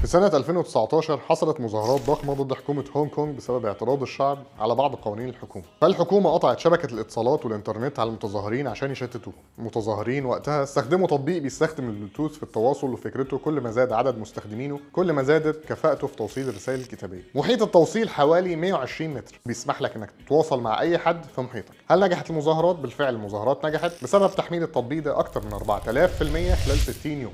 في سنة 2019 حصلت مظاهرات ضخمة ضد حكومة هونج كونج بسبب اعتراض الشعب على بعض قوانين الحكومة. فالحكومة قطعت شبكة الاتصالات والإنترنت على المتظاهرين عشان يشتتوهم. المتظاهرين وقتها استخدموا تطبيق بيستخدم البلوتوث في التواصل، وفكرته كل ما زاد عدد مستخدمينه كل ما زادت كفاءته في توصيل الرسائل الكتابية. محيط التوصيل حوالي 120 متر، بيسمح لك انك تتواصل مع أي حد في محيطك. هل نجحت المظاهرات؟ بالفعل المظاهرات نجحت بسبب تحميل التطبيق ده أكثر من 4000% خلال 60 يوم.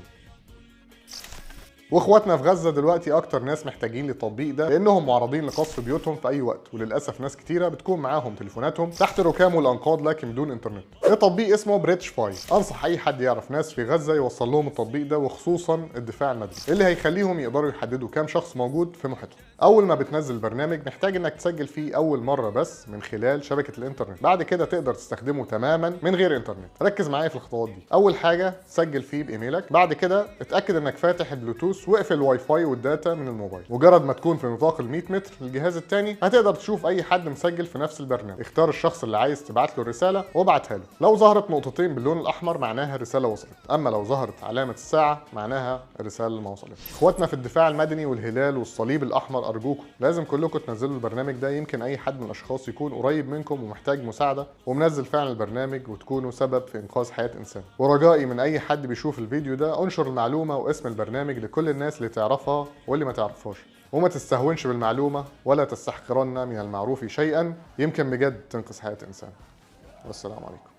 واخواتنا في غزه دلوقتي اكتر ناس محتاجين للتطبيق ده، لانهم معرضين لقصف بيوتهم في اي وقت، وللاسف ناس كتيره بتكون معاهم تليفوناتهم تحت ركام والانقاض لكن بدون انترنت. التطبيق اسمه بريدج فاي. انصح اي حد يعرف ناس في غزه يوصل لهم التطبيق ده، وخصوصا الدفاع المدني اللي هيخليهم يقدروا يحددوا كام شخص موجود في محيطهم. اول ما بتنزل البرنامج محتاج انك تسجل فيه اول مره بس من خلال شبكه الانترنت، بعد كده تقدر تستخدمه تماما من غير انترنت. ركز معايا في الخطوات دي. اول حاجه سجل فيه بايميلك، بعد كده اتاكد انك فاتح البلوتوث واقفل الواي فاي والداتا من الموبايل. مجرد ما تكون في نطاق ال 100 متر للجهاز الثاني هتقدر تشوف اي حد مسجل في نفس البرنامج. اختار الشخص اللي عايز تبعت له الرساله وابعتها له. لو ظهرت نقطتين باللون الاحمر معناها الرساله وصلت، اما لو ظهرت علامه الساعه معناها الرساله ما وصلتش. اخواتنا في الدفاع المدني والهلال والصليب الاحمر، ارجوكم لازم كلكم تنزلوا البرنامج ده. يمكن اي حد من الاشخاص يكون قريب منكم ومحتاج مساعده ومنزل فعلا البرنامج، وتكونوا سبب في انقاذ حياه انسان. ورجائي من اي حد بيشوف الفيديو ده انشر المعلومه واسم البرنامج لكل الناس اللي تعرفها واللي ما تعرفهاش، وما تستهونش بالمعلومه ولا تستحقرن من المعروف شيئا، يمكن بجد تنقذ حياه انسان. والسلام عليكم.